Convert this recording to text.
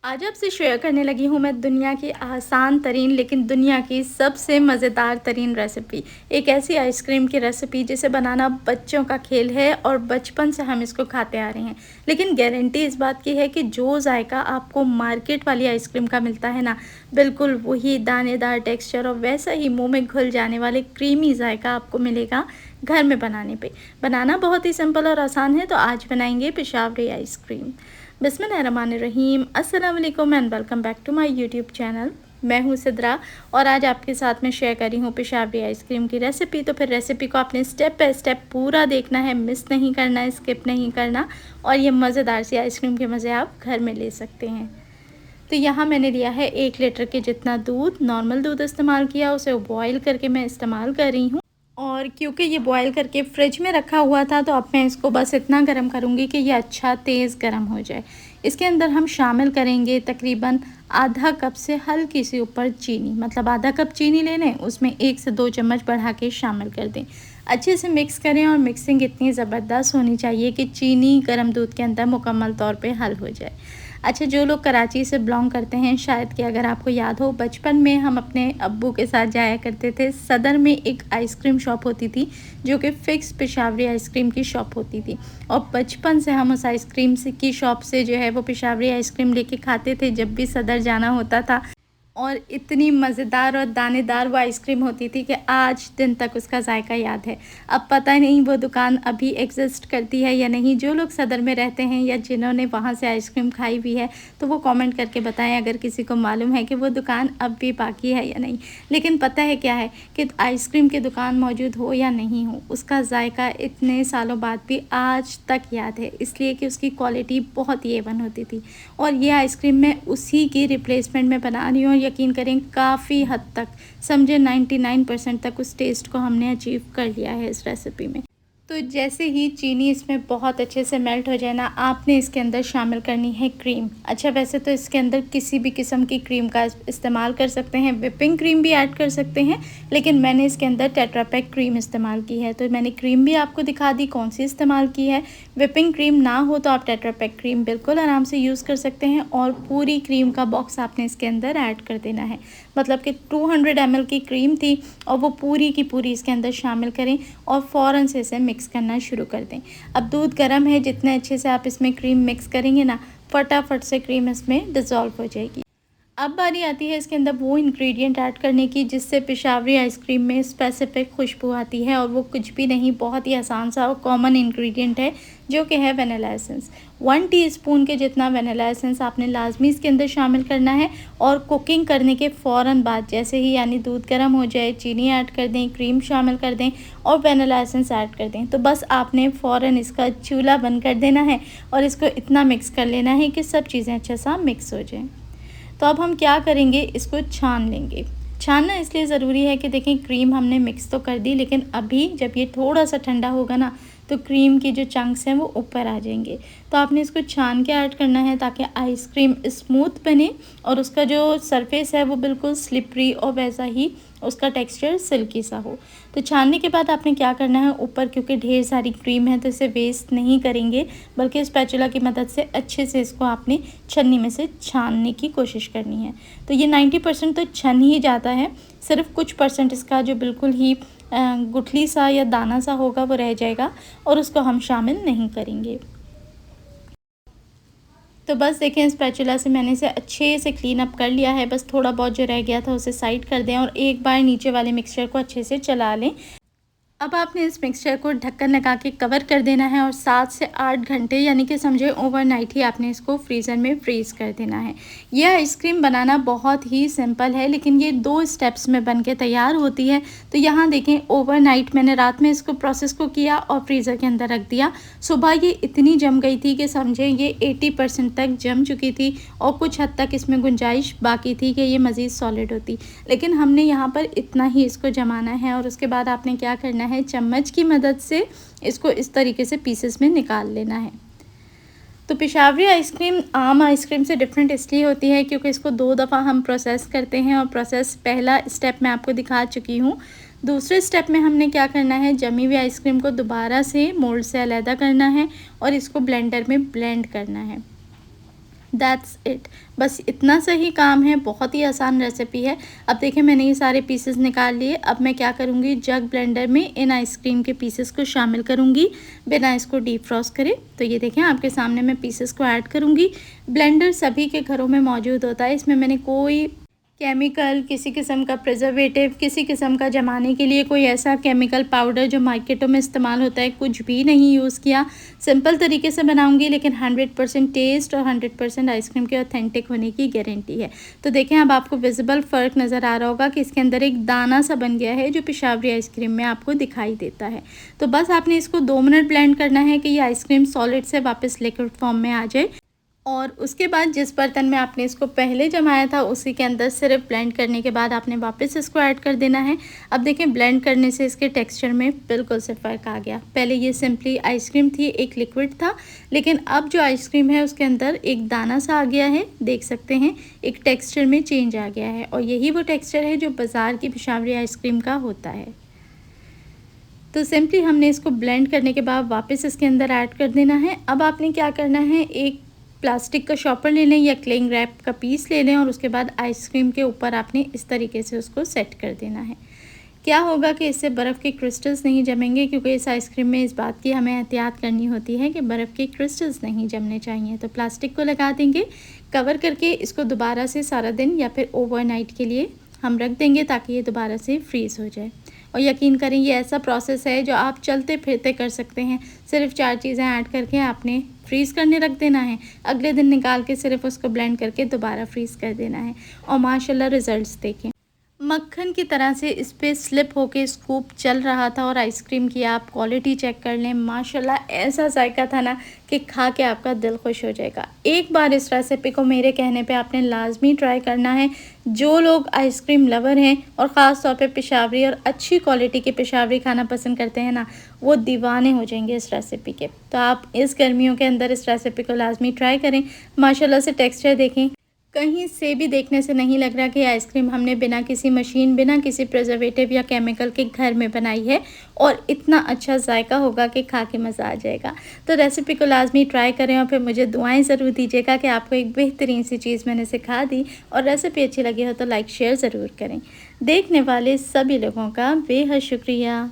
आज आपसे शेयर करने लगी हूँ मैं दुनिया की आसान तरीन लेकिन दुनिया की सबसे मज़ेदार तरीन रेसिपी। एक ऐसी आइसक्रीम की रेसिपी जिसे बनाना बच्चों का खेल है और बचपन से हम इसको खाते आ रहे हैं। लेकिन गारंटी इस बात की है कि जो जायका आपको मार्केट वाली आइसक्रीम का मिलता है ना, बिल्कुल वही दानेदार टेक्सचर और वैसा ही मुँह में घुल जाने वाले क्रीमी जायका आपको मिलेगा घर में बनाने पे। बनाना बहुत ही सिंपल और आसान है, तो आज बनाएंगे पेशावरी आइसक्रीम। बिस्मिल्लाहिर्रहमानिर्रहीम, अस्सलाम वालेकुम and welcome back to my YouTube channel. मैं हूँ सिद्रा और आज आपके साथ में शेयर कर रही हूँ पेशावरी आइसक्रीम की रेसिपी। तो फिर रेसिपी को आपने स्टेप बाय स्टेप पूरा देखना है, मिस नहीं करना है, स्किप नहीं करना, और ये मज़ेदार सी आइसक्रीम के मज़े आप घर में ले सकते हैं। तो यहाँ मैंने लिया है 1 लीटर के जितना दूध, नॉर्मल दूध इस्तेमाल किया, उसे बॉयल करके मैं इस्तेमाल कर रही हूँ। और क्योंकि ये बॉयल करके फ्रिज में रखा हुआ था, तो अब मैं इसको बस इतना गर्म करूँगी कि ये अच्छा तेज़ गर्म हो जाए। इसके अंदर हम शामिल करेंगे तकरीबन आधा कप से हल्की सी ऊपर चीनी, मतलब आधा कप चीनी ले लें, उसमें 1 से 2 चम्मच बढ़ा के शामिल कर दें। अच्छे से मिक्स करें और मिक्सिंग इतनी ज़बरदस्त होनी चाहिए कि चीनी गर्म दूध के अंदर मुकम्मल तौर पे हल हो जाए। अच्छा, जो लोग कराची से बिलोंग करते हैं, शायद कि अगर आपको याद हो, बचपन में हम अपने अब्बू के साथ जाया करते थे। सदर में एक आइसक्रीम शॉप होती थी जो कि फ़िक्स पेशावरी आइसक्रीम की शॉप होती थी, और बचपन से हम उस आइसक्रीम से की शॉप से जो है वो पेशावरी आइसक्रीम लेके खाते थे जब भी सदर जाना होता था। और इतनी मज़ेदार और दानेदार वो आइसक्रीम होती थी कि आज दिन तक उसका ज़ायका याद है। अब पता नहीं वो दुकान अभी एग्ज़िस्ट करती है या नहीं। जो लोग सदर में रहते हैं या जिन्होंने वहाँ से आइसक्रीम खाई भी है, तो वो कमेंट करके बताएं अगर किसी को मालूम है कि वो दुकान अब भी बाकी है या नहीं। लेकिन पता है क्या है कि आइसक्रीम की दुकान मौजूद हो या नहीं हो, उसका ज़ायका इतने सालों बाद भी आज तक याद है, इसलिए कि उसकी क्वालिटी बहुत ही A1 होती थी। और ये आइसक्रीम मैं उसी की रिप्लेसमेंट में बना रही हूँ। यकीन करें, काफ़ी हद तक, समझे 99% तक उस टेस्ट को हमने अचीव कर लिया है इस रेसिपी में। तो जैसे ही चीनी इसमें बहुत अच्छे से मेल्ट हो जाए ना, आपने इसके अंदर शामिल करनी है क्रीम। अच्छा, वैसे तो इसके अंदर किसी भी किस्म की क्रीम का इस्तेमाल कर सकते हैं, विपिंग क्रीम भी ऐड कर सकते हैं, लेकिन मैंने इसके अंदर टेट्रा पैक क्रीम इस्तेमाल की है। तो मैंने क्रीम भी आपको दिखा दी कौन सी इस्तेमाल की है। विपिंग क्रीम ना हो तो आप टेट्रा पैक क्रीम बिल्कुल आराम से यूज़ कर सकते हैं, और पूरी क्रीम का बॉक्स आपने इसके अंदर ऐड कर देना है। मतलब कि 200 ml की क्रीम थी और वो पूरी की पूरी इसके अंदर शामिल करें और फ़ौरन से इसे मिक्स करना शुरू कर दें। अब दूध गर्म है, जितने अच्छे से आप इसमें क्रीम मिक्स करेंगे ना, फटाफट से क्रीम इसमें डिज़ोल्व हो जाएगी। अब बारी आती है इसके अंदर वो इंग्रेडिएंट ऐड करने की जिससे पेशावरी आइसक्रीम में स्पेसिफिक खुशबू आती है, और वो कुछ भी नहीं, बहुत ही आसान सा और कॉमन इंग्रेडिएंट है, जो कि है वनीला एसेंस। 1 टीस्पून के जितना वनीला एसेंस आपने लाजमी इसके अंदर शामिल करना है। और कुकिंग करने के फ़ौरन बाद, जैसे ही यानी दूध गर्म हो जाए, चीनी ऐड कर दें, क्रीम शामिल कर दें और वनीला एसेंस ऐड कर दें, तो बस आपने फ़ौरन इसका चूल्हा बंद कर देना है और इसको इतना मिक्स कर लेना है कि सब चीज़ें अच्छा सा मिक्स हो जाएँ। तो अब हम क्या करेंगे, इसको छान लेंगे। छानना इसलिए ज़रूरी है कि देखें, क्रीम हमने मिक्स तो कर दी, लेकिन अभी जब ये थोड़ा सा ठंडा होगा ना, तो क्रीम की जो चंक्स हैं वो ऊपर आ जाएंगे। तो आपने इसको छान के ऐड करना है ताकि आइसक्रीम स्मूथ बने और उसका जो सरफेस है वो बिल्कुल स्लिपरी और वैसा ही उसका टेक्सचर सिल्की सा हो। तो छानने के बाद आपने क्या करना है, ऊपर क्योंकि ढेर सारी क्रीम है तो इसे वेस्ट नहीं करेंगे, बल्कि स्पैचुला की मदद से अच्छे से इसको आपने छन्नी में से छानने की कोशिश करनी है। तो ये 90% तो छन ही जाता है, सिर्फ कुछ परसेंट इसका जो बिल्कुल ही गुठली सा या दाना सा होगा वो रह जाएगा, और उसको हम शामिल नहीं करेंगे। तो बस देखें, स्पैचुला से मैंने इसे अच्छे से क्लीन अप कर लिया है। बस थोड़ा बहुत जो रह गया था उसे साइड कर दें और एक बार नीचे वाले मिक्सचर को अच्छे से चला लें। अब आपने इस मिक्सचर को ढक्कन लगा के कवर कर देना है और 7 से 8 घंटे, यानी कि समझे ओवरनाइट ही आपने इसको फ्रीज़र में फ्रीज़ कर देना है। यह आइसक्रीम बनाना बहुत ही सिंपल है, लेकिन ये 2 स्टेप्स में बन के तैयार होती है। तो यहाँ देखें, ओवरनाइट मैंने रात में इसको प्रोसेस को किया और फ्रीज़र के अंदर रख दिया। सुबह ये इतनी जम गई थी कि समझे ये 80% तक जम चुकी थी, और कुछ हद तक इसमें गुंजाइश बाकी थी कि ये मज़ीद सॉलिड होती। लेकिन हमने यहाँ पर इतना ही इसको जमाना है, और उसके बाद आपने क्या करना है, चम्मच की मदद से इसको इस तरीके से पीसेस में निकाल लेना है। तो पेशावरी आइसक्रीम आम आइसक्रीम से डिफरेंट इसलिए होती है क्योंकि इसको 2 दफ़ा हम प्रोसेस करते हैं, और प्रोसेस पहला स्टेप मैं आपको दिखा चुकी हूँ। दूसरे स्टेप में हमने क्या करना है, जमी हुई आइसक्रीम को दोबारा से मोल्ड से अलहदा करना है और इसको ब्लेंडर में ब्लेंड करना है। That's it. बस इतना सा ही काम है, बहुत ही आसान रेसिपी है। अब देखिए मैंने ये सारे पीसेस निकाल लिए। अब मैं क्या करूँगी, जग ब्लेंडर में इन आइसक्रीम के पीसेस को शामिल करूँगी बिना इसको डीप फ्रॉस्ट करे। तो ये देखें आपके सामने मैं पीसेस को ऐड करूँगी। ब्लेंडर सभी के घरों में मौजूद होता है, इसमें मैंने कोई केमिकल, किसी किस्म का प्रिजर्वेटिव, किसी किस्म का जमाने के लिए कोई ऐसा केमिकल पाउडर जो मार्केटों में इस्तेमाल होता है, कुछ भी नहीं यूज़ किया। सिंपल तरीके से बनाऊंगी, लेकिन 100% टेस्ट और 100% आइसक्रीम के ऑथेंटिक होने की गारंटी है। तो देखें अब आपको विजिबल फ़र्क नज़र आ रहा होगा कि इसके अंदर एक दाना सा बन गया है जो पेशावरी आइसक्रीम में आपको दिखाई देता है। तो बस आपने इसको 2 मिनट ब्लेंड करना है कि ये आइसक्रीम सॉलिड से वापस लिक्विड फॉर्म में आ जाए। और उसके बाद जिस बर्तन में आपने इसको पहले जमाया था उसी के अंदर सिर्फ ब्लेंड करने के बाद आपने वापस इसको ऐड कर देना है। अब देखें ब्लेंड करने से इसके टेक्सचर में बिल्कुल से फ़र्क आ गया। पहले ये सिंपली आइसक्रीम थी, एक लिक्विड था, लेकिन अब जो आइसक्रीम है उसके अंदर एक दाना सा आ गया है, देख सकते हैं एक टेक्स्चर में चेंज आ गया है। और यही वो टेक्स्चर है जो बाज़ार की पेशावरी आइसक्रीम का होता है। तो सिंपली हमने इसको ब्लेंड करने के बाद वापस इसके अंदर ऐड कर देना है। अब आपने क्या करना है, एक प्लास्टिक का शॉपर ले लें या क्लिंग रैप का पीस ले लें और उसके बाद आइसक्रीम के ऊपर आपने इस तरीके से उसको सेट कर देना है। क्या होगा कि इससे बर्फ़ के क्रिस्टल्स नहीं जमेंगे, क्योंकि इस आइसक्रीम में इस बात की हमें एहतियात करनी होती है कि बर्फ़ के क्रिस्टल्स नहीं जमने चाहिए। तो प्लास्टिक को लगा देंगे कवर करके, इसको दोबारा से सारा दिन या फिर ओवरनाइट के लिए हम रख देंगे ताकि ये दोबारा से फ्रीज़ हो जाए। और यकीन करें ये ऐसा प्रोसेस है जो आप चलते फिरते कर सकते हैं। सिर्फ 4 चीज़ें ऐड करके आपने फ्रीज़ करने रख देना है, अगले दिन निकाल के सिर्फ उसको ब्लेंड करके दोबारा फ्रीज़ कर देना है और माशाल्लाह रिज़ल्ट्स देखें। मक्खन की तरह से इस पे स्लिप होके स्कूप चल रहा था और आइसक्रीम की आप क्वालिटी चेक कर लें, माशाल्लाह ऐसा जायका था ना कि खा के आपका दिल खुश हो जाएगा। एक बार इस रेसिपी को मेरे कहने पे आपने लाजमी ट्राई करना है। जो लोग आइसक्रीम लवर हैं और ख़ास तौर पे पेशावरी और अच्छी क्वालिटी की पेशावरी खाना पसंद करते हैं ना, वो दीवाने हो जाएंगे इस रेसिपी के। तो आप इस गर्मियों के अंदर इस रेसिपी को लाजमी ट्राई करें। माशाल्लाह से टेक्सचर देखें, कहीं से भी देखने से नहीं लग रहा कि आइसक्रीम हमने बिना किसी मशीन, बिना किसी प्रिजर्वेटिव या केमिकल के घर में बनाई है, और इतना अच्छा जायका होगा कि खा के मज़ा आ जाएगा। तो रेसिपी को लाजमी ट्राई करें और फिर मुझे दुआएं ज़रूर दीजिएगा कि आपको एक बेहतरीन सी चीज़ मैंने सिखा दी। और रेसिपी अच्छी लगी हो तो लाइक शेयर ज़रूर करें। देखने वाले सभी लोगों का बेहद शुक्रिया।